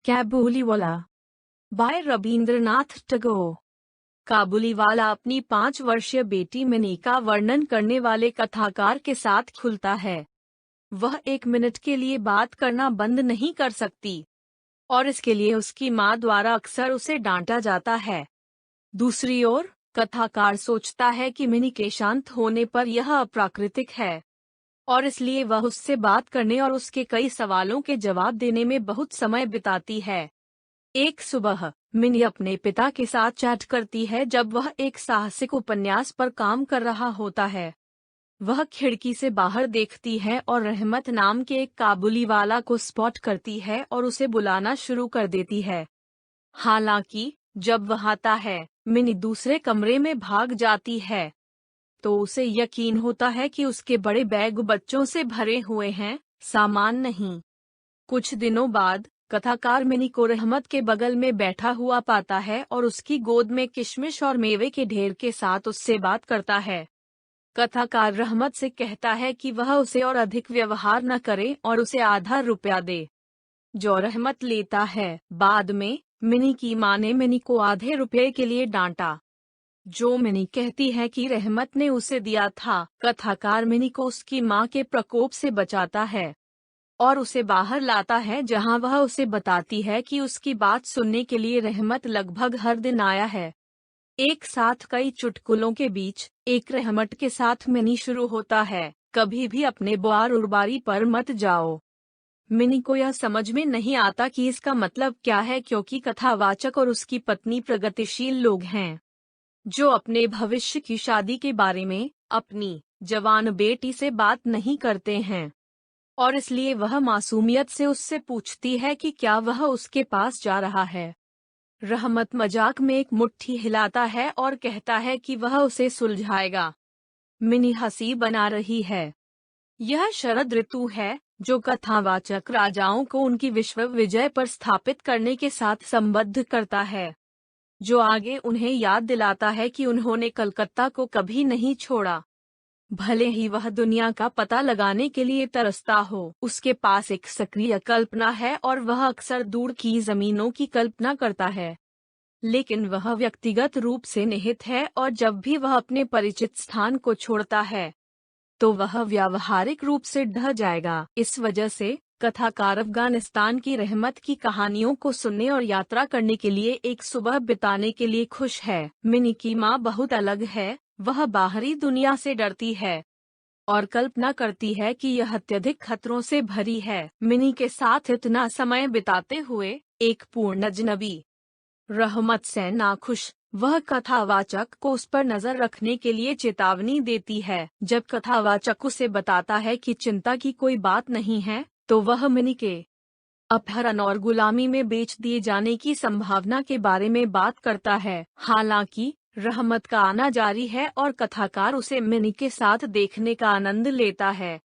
Kabuliwala bye Rabindranath Tagore. Kabuliwala अपनी 5 वर्षीय बेटी मिनी का वर्णन करने वाले कथाकार के साथ खुलता है। वह 1 मिनट के लिए बात करना बंद नहीं कर सकती और इसके लिए उसकी माँ द्वारा अक्सर उसे डांटा जाता है। दूसरी ओर कथाकार सोचता है कि मिनी के शांत होने पर यह अप्राकृतिक है और इसलिए वह उससे बात करने और उसके कई सवालों के जवाब देने में बहुत समय बिताती है। एक सुबह मिनी अपने पिता के साथ चैट करती है जब वह एक साहसिक उपन्यास पर काम कर रहा होता है। वह खिड़की से बाहर देखती है और रहमत नाम के एक काबुलीवाला को स्पॉट करती है और उसे बुलाना शुरू कर देती है। हालांकि जब वह आता है, मिनी दूसरे कमरे में भाग जाती है तो उसे यकीन होता है कि उसके बड़े बैग बच्चों से भरे हुए हैं, सामान नहीं। कुछ दिनों बाद कथाकार मिनी को रहमत के बगल में बैठा हुआ पाता है और उसकी गोद में किशमिश और मेवे के ढेर के साथ उससे बात करता है। कथाकार रहमत से कहता है कि वह उसे और अधिक व्यवहार न करे और उसे आधा रुपया दे, जो रहमत लेता है। बाद में मिनी की मां ने मिनी को आधे रुपये के लिए डांटा, जो मिनी कहती है कि रहमत ने उसे दिया था। कथाकार मिनी को उसकी मां के प्रकोप से बचाता है और उसे बाहर लाता है, जहां वह उसे बताती है कि उसकी बात सुनने के लिए रहमत लगभग हर दिन आया है। एक साथ कई चुटकुलों के बीच एक रहमत के साथ मिनी शुरू होता है, कभी भी अपने बुआर उर्बारी पर मत जाओ। मिनी को यह समझ में नहीं आता कि इसका मतलब क्या है, क्योंकि कथावाचक और उसकी पत्नी प्रगतिशील लोग हैं जो अपने भविष्य की शादी के बारे में अपनी जवान बेटी से बात नहीं करते हैं और इसलिए वह मासूमियत से उससे पूछती है कि क्या वह उसके पास जा रहा है। रहमत मजाक में एक मुट्ठी हिलाता है और कहता है कि वह उसे सुलझाएगा। मिनी हंसी बना रही है। यह शरद ऋतु है जो कथावाचक राजाओं को उनकी विश्व विजय पर स्थापित करने के साथ संबद्ध करता है, जो आगे उन्हें याद दिलाता है कि उन्होंने कलकत्ता को कभी नहीं छोड़ा। भले ही वह दुनिया का पता लगाने के लिए तरसता हो, उसके पास एक सक्रिय कल्पना है और वह अक्सर दूर की जमीनों की कल्पना करता है, लेकिन वह व्यक्तिगत रूप से निहित है और जब भी वह अपने परिचित स्थान को छोड़ता है तो वह व्यावहारिक रूप से ढह जाएगा। इस वजह से कथाकार अफगानिस्तान की रहमत की कहानियों को सुनने और यात्रा करने के लिए एक सुबह बिताने के लिए खुश है। मिनी की माँ बहुत अलग है। वह बाहरी दुनिया से डरती है और कल्पना करती है कि यह अत्यधिक खतरों से भरी है। मिनी के साथ इतना समय बिताते हुए एक पूर्ण अजनबी रहमत से नाखुश, वह कथावाचक को उस पर नजर रखने के लिए चेतावनी देती है। जब कथावाचक उसे बताता है कि चिंता की कोई बात नहीं है, तो वह मिनी के अपहरण और गुलामी में बेच दिए जाने की संभावना के बारे में बात करता है। हालांकि रहमत का आना जारी है और कथाकार उसे मिनी के साथ देखने का आनंद लेता है।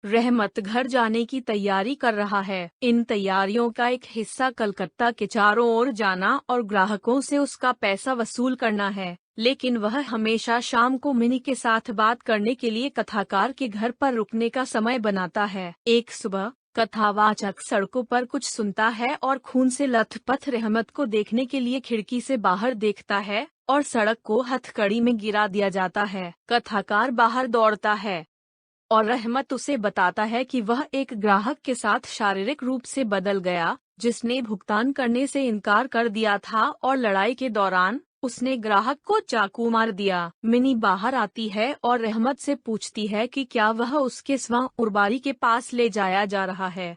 रहमत घर जाने की तैयारी कर रहा है। इन तैयारियों का एक हिस्सा कलकत्ता के चारों ओर जाना और ग्राहकों से उसका पैसा वसूल करना है, लेकिन वह हमेशा शाम को मिनी के साथ बात करने के लिए कथाकार के घर पर रुकने का समय बनाता है। एक सुबह कथावाचक सड़कों पर कुछ सुनता है और खून से लथपथ रहमत को देखने के लिए खिड़की से बाहर देखता है और सड़क को हथकड़ी में गिरा दिया जाता है। कथाकार बाहर दौड़ता है और रहमत उसे बताता है कि वह एक ग्राहक के साथ शारीरिक रूप से बदल गया, जिसने भुगतान करने से इनकार कर दिया था और लड़ाई के दौरान उसने ग्राहक को चाकू मार दिया। मिनी बाहर आती है और रहमत से पूछती है कि क्या वह उसके स्व उर्बारी के पास ले जाया जा रहा है,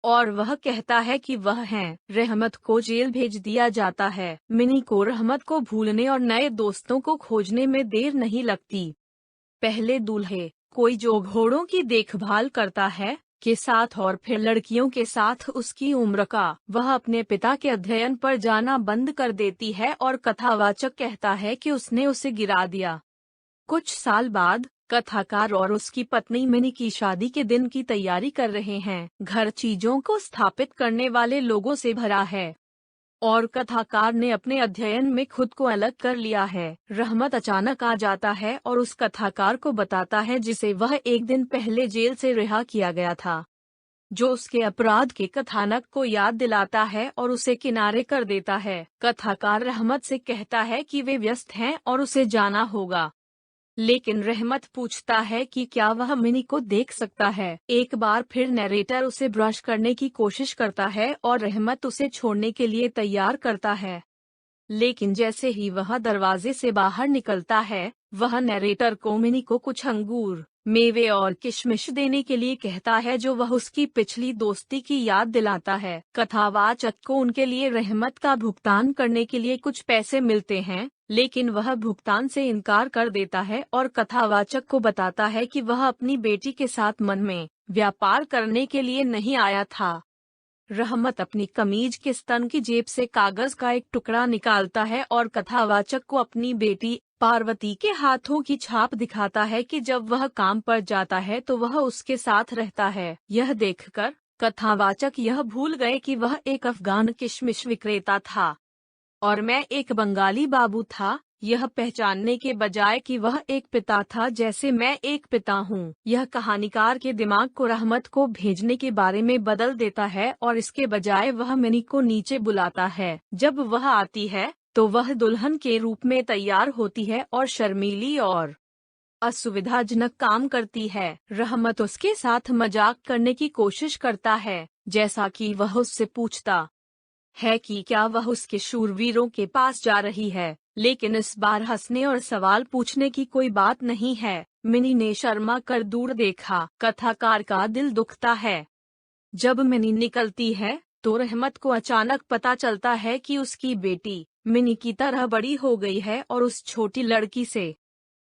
और वह कहता है कि वह है। रहमत को जेल भेज दिया जाता है। मिनी को रहमत को भूलने और नए दोस्तों को खोजने में देर नहीं लगती। पहले दूल्हे, कोई जो घोड़ों की देखभाल करता है, के साथ और फिर लड़कियों के साथ उसकी उम्र का, वह अपने पिता के अध्ययन पर जाना बंद कर देती है और कथावाचक कहता है कि उसने उसे गिरा दिया। कुछ साल बाद कथाकार और उसकी पत्नी मिनी की शादी के दिन की तैयारी कर रहे हैं। घर चीजों को स्थापित करने वाले लोगों से भरा है और कथाकार ने अपने अध्ययन में खुद को अलग कर लिया है। रहमत अचानक आ जाता है और उस कथाकार को बताता है जिसे वह एक दिन पहले जेल से रिहा किया गया था। जो उसके अपराध के कथानक को याद दिलाता है और उसे किनारे कर देता है। कथाकार रहमत से कहता है कि वे व्यस्त हैं और उसे जाना होगा, लेकिन रहमत पूछता है कि क्या वह मिनी को देख सकता है। एक बार फिर नैरेटर उसे ब्रश करने की कोशिश करता है और रहमत उसे छोड़ने के लिए तैयार करता है, लेकिन जैसे ही वह दरवाजे से बाहर निकलता है, वह नैरेटर को मिनी को कुछ अंगूर, मेवे और किशमिश देने के लिए कहता है, जो वह उसकी पिछली दोस्ती की याद दिलाता है। कथावाचक को उनके लिए रहमत का भुगतान करने के लिए कुछ पैसे मिलते हैं, लेकिन वह भुगतान से इनकार कर देता है और कथावाचक को बताता है कि वह अपनी बेटी के साथ मन में व्यापार करने के लिए नहीं आया था। रहमत अपनी कमीज के स्तन की जेब से कागज का एक टुकड़ा निकालता है और कथावाचक को अपनी बेटी पार्वती के हाथों की छाप दिखाता है कि जब वह काम पर जाता है तो वह उसके साथ रहता है। यह देखकर कथावाचक यह भूल गए कि वह एक अफगान किशमिश विक्रेता था और मैं एक बंगाली बाबू था, यह पहचानने के बजाय कि वह एक पिता था जैसे मैं एक पिता हूँ। यह कहानीकार के दिमाग को रहमत को भेजने के बारे में बदल देता है और इसके बजाय वह मिनी को नीचे बुलाता है। जब वह आती है तो वह दुल्हन के रूप में तैयार होती है और शर्मीली और असुविधाजनक काम करती है। रहमत उसके साथ मजाक करने की कोशिश करता है, जैसा कि वह उससे पूछता है कि क्या वह उसके शूरवीरों के पास जा रही है, लेकिन इस बार हंसने और सवाल पूछने की कोई बात नहीं है। मिनी ने शर्मा कर दूर देखा। कथाकार का दिल दुखता है। जब मिनी निकलती है तो रहमत को अचानक पता चलता है कि उसकी बेटी मिनी की तरह बड़ी हो गई है और उस छोटी लड़की से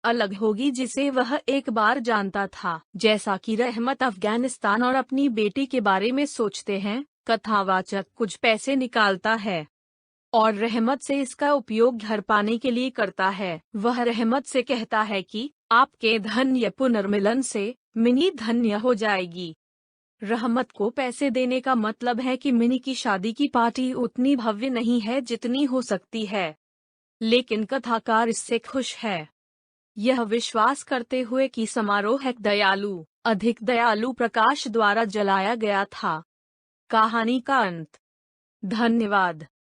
अलग होगी जिसे वह एक बार जानता था। जैसा कि रहमत अफगानिस्तान और अपनी बेटी के बारे में सोचते हैं, कथावाचक कुछ पैसे निकालता है और रहमत से इसका उपयोग घर पाने के लिए करता है। वह रहमत से कहता है कि आपके धन्य पुनर्मिलन से मिनी धन्य हो जाएगी। रहमत को पैसे देने का मतलब है कि मिनी की शादी की पार्टी उतनी भव्य नहीं है जितनी हो सकती है, लेकिन कथाकार इससे खुश है, यह विश्वास करते हुए कि समारोह एक अधिक दयालु प्रकाश द्वारा जलाया गया था। कहानी का अंत। धन्यवाद।